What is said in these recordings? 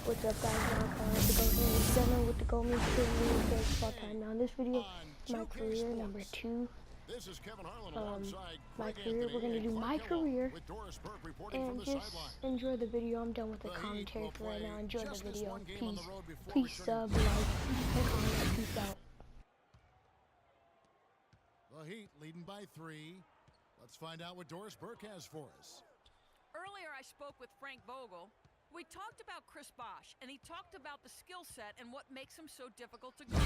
What's up guys, now with the Gold Means Center with the Gold Means baseball time. Now in this video, my career number 2. This is Kevin Harlan alongside My Greg career, we're gonna do my career with Doris Burke reporting from and the just sideline. enjoy the video. I'm done with the The Heat commentary will for right play now. Enjoy the just this video. one game on the road before Please returning. sub, like, and comment. Peace out. The Heat leading by 3. Let's find out what Doris Burke has for us. Earlier, I spoke with Frank Vogel. We talked about Chris Bosh, and he talked about the skill set and what makes him so difficult to guard.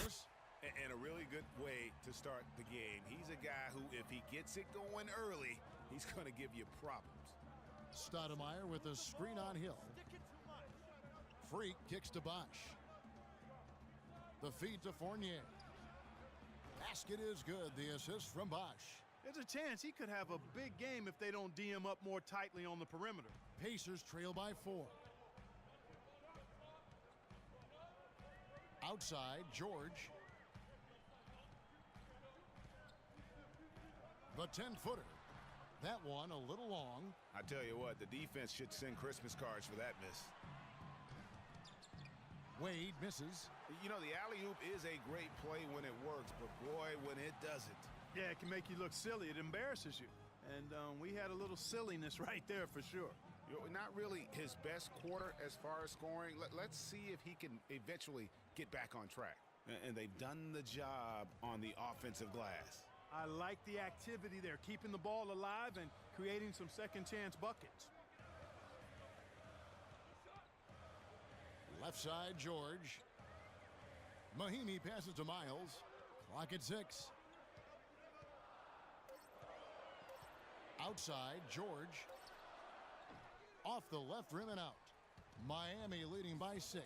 Doris? And a really good way to start the game. He's a guy who, if he gets it going early, he's going to give you problems. Stoudemire with a screen on Hill. Freak kicks to Bosh. The feed to Fournier. Basket is good. The assist from Bosh. There's a chance he could have a big game if they don't D him up more tightly on the perimeter. Pacers trail by 4. Outside, George. The 10-footer. That one a little long. I tell you what, the defense should send Christmas cards for that miss. Wade misses. You know, the alley-oop is a great play when it works, but boy, when it doesn't. Yeah, it can make you look silly. It embarrasses you. And we had a little silliness right there for sure. You know, not really his best quarter as far as scoring. Let's see if he can eventually get back on track. And they've done the job on the offensive glass. I like the activity there, keeping the ball alive and creating some second chance buckets. Left side, George. Mahinmi passes to Miles. Clock at 6. Outside, George. Off the left rim and out. Miami leading by 6.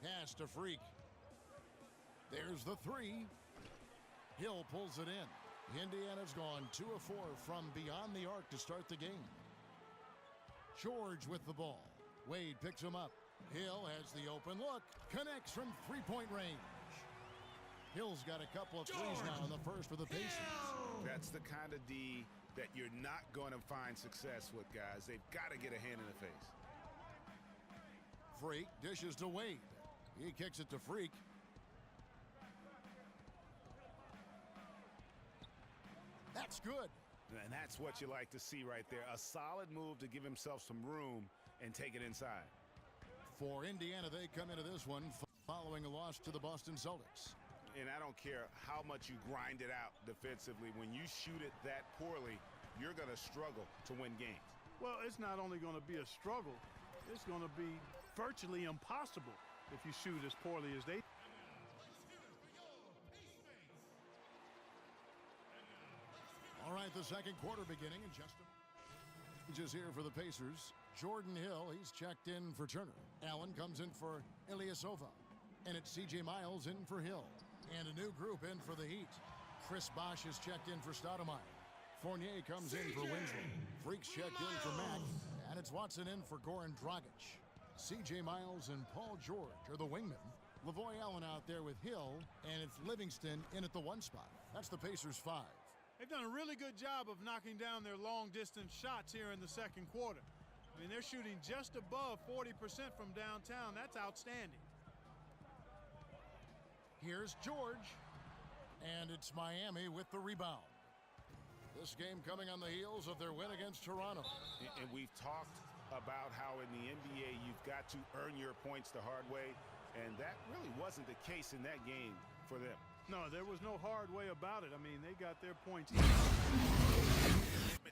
Pass to Freak. There's the 3. Hill pulls it in. Indiana's gone 2 of 4 from beyond the arc to start the game. George with the ball. Wade picks him up. Hill has the open look. Connects from three-point range. Hill's got a couple of threes now in the first for the Pacers. That's the kind of D that you're not going to find success with, guys. They've got to get a hand in the face. Freak dishes to Wade. He kicks it to Freak. That's good. And that's what you like to see right there. A solid move to give himself some room and take it inside. For Indiana, they come into this one following a loss to the Boston Celtics. And I don't care how much you grind it out defensively. When you shoot it that poorly, you're going to struggle to win games. Well, it's not only going to be a struggle, it's going to be virtually impossible if you shoot as poorly as they. All right, the second quarter beginning in just a moment. Just here for the Pacers. Jordan Hill, he's checked in for Turner. Allen comes in for Ilyasova. And it's C.J. Miles in for Hill. And a new group in for the Heat. Chris Bosh is checked in for Stoudemire. Fournier comes in for Winslow. Freaks checked in for Mack. And it's Watson in for Goran Dragic. C.J. Miles and Paul George are the wingmen. Lavoy Allen out there with Hill. And it's Livingston in at the 1 spot. That's the Pacers 5. They've done a really good job of knocking down their long-distance shots here in the second quarter. I mean, they're shooting just above 40% from downtown. That's outstanding. Here's George. And it's Miami with the rebound. This game coming on the heels of their win against Toronto. And we've talked about how in the NBA you've got to earn your points the hard way. And that really wasn't the case in that game for them. No, there was no hard way about it. I mean, they got their points.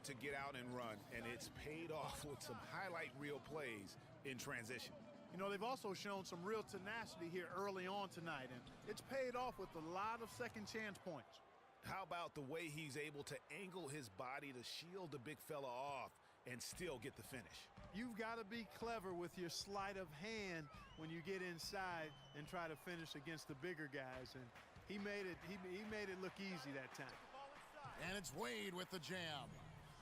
To get out and run, and it's paid off with some highlight reel plays in transition. You know, they've also shown some real tenacity here early on tonight, and it's paid off with a lot of second chance points. How about the way he's able to angle his body to shield the big fella off and still get the finish? You've got to be clever with your sleight of hand when you get inside and try to finish against the bigger guys, and he made it look easy that time. And it's Wade with the jam.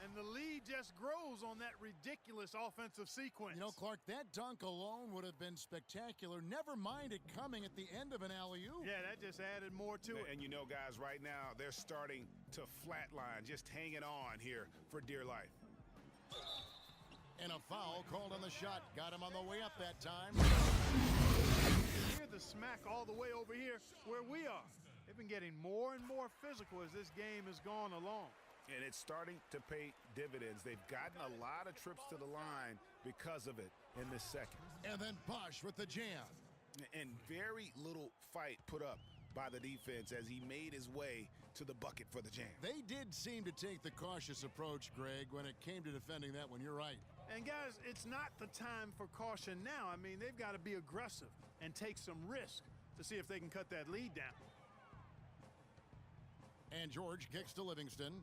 And the lead just grows on that ridiculous offensive sequence. You know, Clark, that dunk alone would have been spectacular. Never mind it coming at the end of an alley-oop. Yeah, that just added more to it. And you know, guys, right now, they're starting to flatline, just hanging on here for dear life. And a foul called on the shot. Got him on the way up that time. Hear the smack all the way over here where we are. They've been getting more and more physical as this game has gone along. And it's starting to pay dividends. They've gotten a lot of trips to the line because of it in this second. And then Bosch with the jam. And very little fight put up by the defense as he made his way to the bucket for the jam. They did seem to take the cautious approach, Greg, when it came to defending that one. You're right. And guys, it's not the time for caution now. I mean, they've got to be aggressive and take some risk to see if they can cut that lead down. And George kicks to Livingston.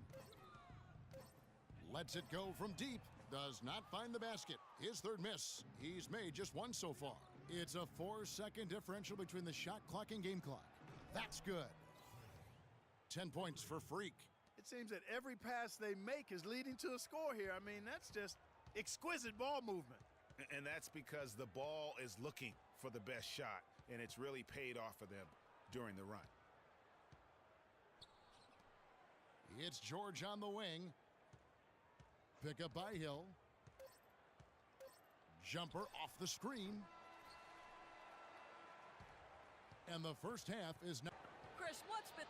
Lets it go from deep. Does not find the basket. His third miss. He's made just one so far. It's a 4-second differential between the shot clock and game clock. That's good. 10 points for Freak. It seems that every pass they make is leading to a score here. I mean, that's just exquisite ball movement. And that's because the ball is looking for the best shot, and it's really paid off for them during the run. It's George on the wing. Pick up by Hill. Jumper off the screen. And the first half is now. Chris, what's been...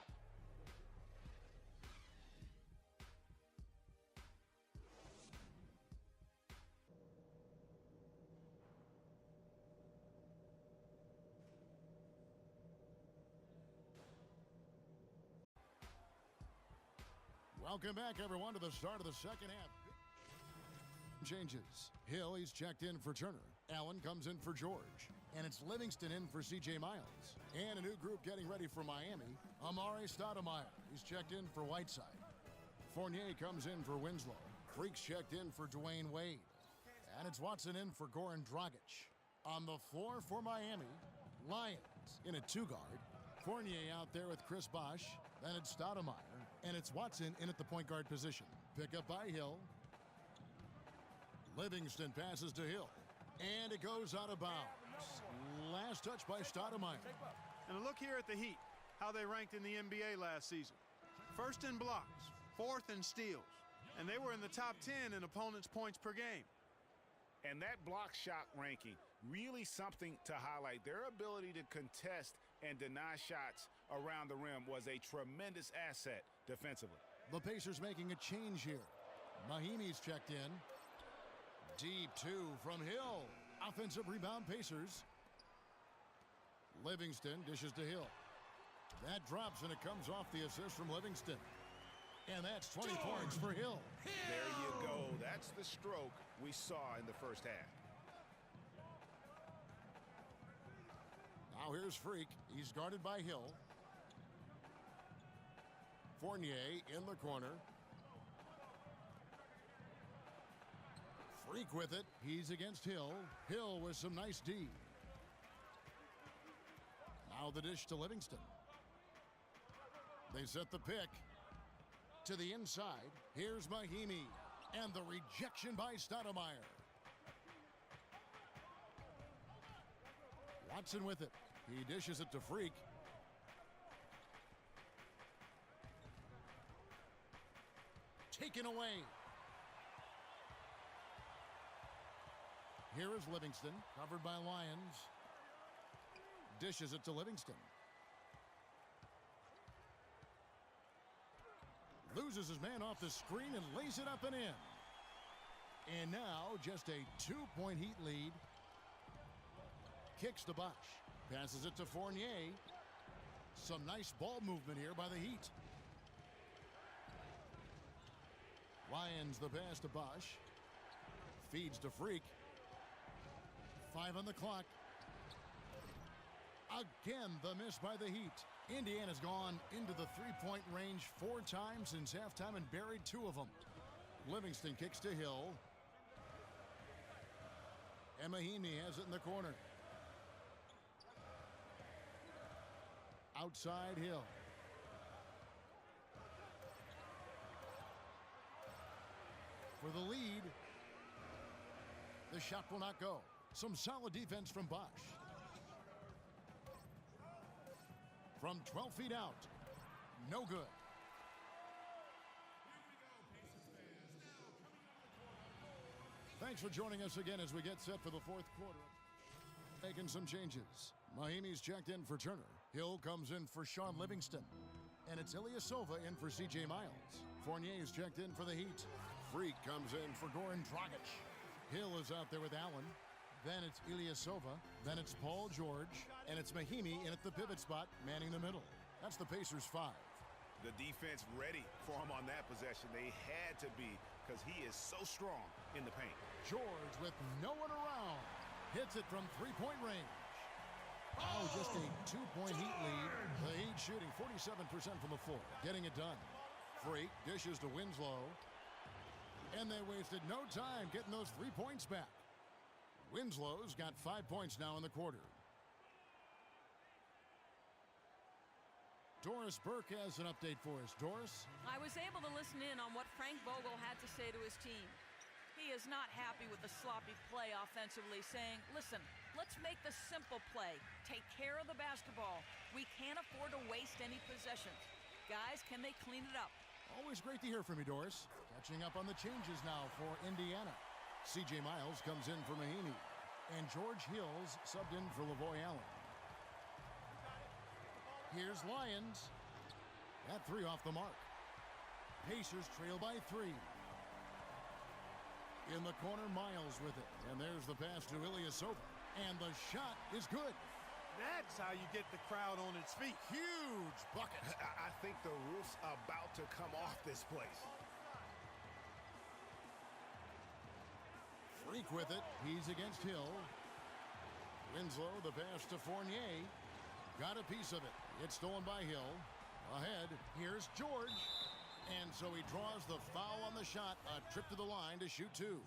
Welcome back, everyone, to the start of the second half. Changes. Hill, he's checked in for Turner. Allen comes in for George. And it's Livingston in for C.J. Miles. And a new group getting ready for Miami. Amare Stoudemire. He's checked in for Whiteside. Fournier comes in for Winslow. Freak's checked in for Dwayne Wade. And it's Watson in for Goran Dragic. On the floor for Miami, Lyons in a two-guard. Fournier out there with Chris Bosh. Then it's Stoudemire. And it's Watson in at the point guard position. Pick up by Hill. Livingston passes to Hill. And it goes out of bounds. Last touch by Stoudemire. And a look here at the Heat, how they ranked in the NBA last season. First in blocks, fourth in steals. And they were in the top 10 in opponents' points per game. And that block shot ranking, really something to highlight. Their ability to contest and deny shots around the rim was a tremendous asset defensively. The Pacers making a change here. Mahimi's checked in. Deep two from Hill. Offensive rebound, Pacers. Livingston dishes to Hill. That drops, and it comes off the assist from Livingston. And that's 20 points for Hill. There you go. That's the stroke we saw in the first half. Now here's Freak. He's guarded by Hill. Fournier in the corner. Freak with it. He's against Hill. Hill with some nice D. Now the dish to Livingston. They set the pick to the inside. Here's Mahimi. And the rejection by Stoudemire. Watson with it. He dishes it to Freak. Taken away. Here is Livingston, covered by Lyons. Dishes it to Livingston. Loses his man off the screen and lays it up and in. And now just a 2-point Heat lead. Kicks to Bosh. Passes it to Fournier. Some nice ball movement here by the Heat. Lyons the pass to Bosh. Feeds to Freak. 5 on the clock. Again, the miss by the Heat. Indiana's gone into the three-point range 4 times since halftime and buried 2 of them. Livingston kicks to Hill. And Mahimi has it in the corner. Outside Hill. For the lead. The shot will not go. Some solid defense from Bosh. From 12 feet out. No good. Thanks for joining us again as we get set for the fourth quarter. Making some changes. Mahimi's checked in for Turner. Hill comes in for Sean Livingston. And it's Ilyasova in for C.J. Miles. Fournier's checked in for the Heat. Freak comes in for Goran Dragic. Hill is out there with Allen. Then it's Ilyasova. Then it's Paul George. And it's Mahimi in at the pivot spot, manning the middle. That's the Pacers' 5. The defense ready for him on that possession. They had to be because he is so strong in the paint. George with no one around. Hits it from three-point range. Oh, just a 2-point Heat lead. The Heat shooting 47% from the floor, getting it done. Freak dishes to Winslow. And they wasted no time getting those 3 points back. Winslow's got 5 points now in the quarter. Doris Burke has an update for us. Doris? I was able to listen in on what Frank Vogel had to say to his team. He is not happy with the sloppy play offensively, saying, listen, let's make the simple play. Take care of the basketball. We can't afford to waste any possessions. Guys, can they clean it up? Always great to hear from you, Doris. Catching up on the changes now for Indiana. C.J. Miles comes in for Mahimi. And George Hill's subbed in for Lavoy Allen. Here's Lyons. That 3 off the mark. Pacers trail by 3. In the corner, Miles with it. And there's the pass to Ilyasova. And the shot is good. That's how you get the crowd on its feet. Huge bucket. I think the roof's about to come off this place. Freak with it. He's against Hill. Winslow, the pass to Fournier. Got a piece of it. It's stolen by Hill. Ahead, here's George. And so he draws the foul on the shot. A trip to the line to shoot 2.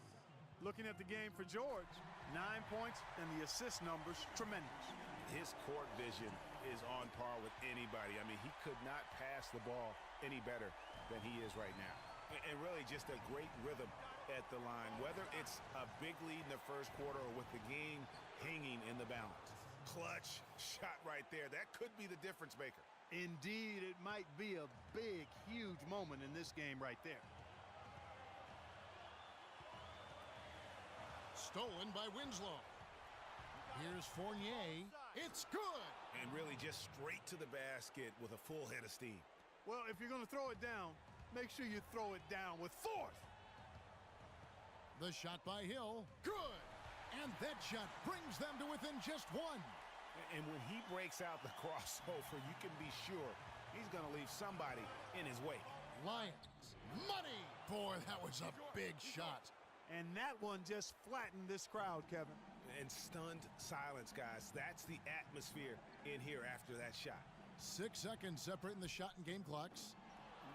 Looking at the game for George, 9 points and the assist numbers tremendous. His court vision is on par with anybody. I mean, he could not pass the ball any better than he is right now. And really just a great rhythm at the line, whether it's a big lead in the first quarter or with the game hanging in the balance. Clutch shot right there. That could be the difference maker. Indeed, it might be a big, huge moment in this game right there. Stolen by Winslow. Here's Fournier. It's good. And really just straight to the basket with a full head of steam. Well, if you're going to throw it down, make sure you throw it down with force. The shot by Hill. Good. And that shot brings them to within just 1. And when he breaks out the crossover, you can be sure he's going to leave somebody in his wake. Lions. Money. Boy, that was a big shot. And that one just flattened this crowd, Kevin. And stunned silence, guys. That's the atmosphere in here after that shot. 6 seconds separating the shot and game clocks.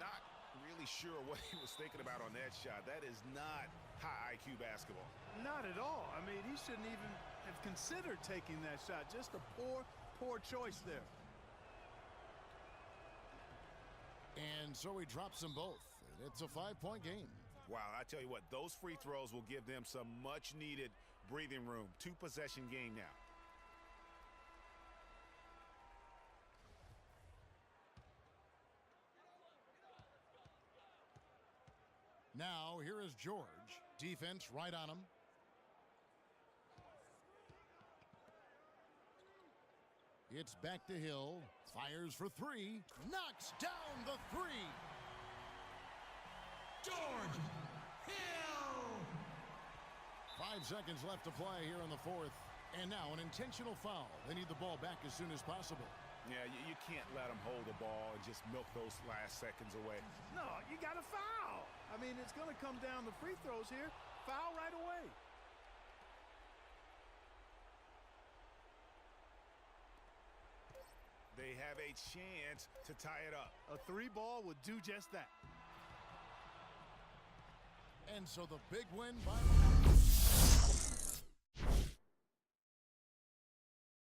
Not really sure what he was thinking about on that shot. That is not high IQ basketball. Not at all. I mean, he shouldn't even have considered taking that shot. Just a poor choice there. And so he drops them both. It's a 5-point game. Wow, I tell you what, those free throws will give them some much-needed breathing room. 2-possession game now. Now, here is George. Defense right on him. It's back to Hill. Fires for 3. Knocks down the 3. George Hill! 5 seconds left to play here in the fourth. And now an intentional foul. They need the ball back as soon as possible. Yeah, you can't let them hold the ball and just milk those last seconds away. No, you got to foul. I mean, it's going to come down to free throws here. Foul right away. They have a chance to tie it up. A 3-ball would do just that. And so the big win by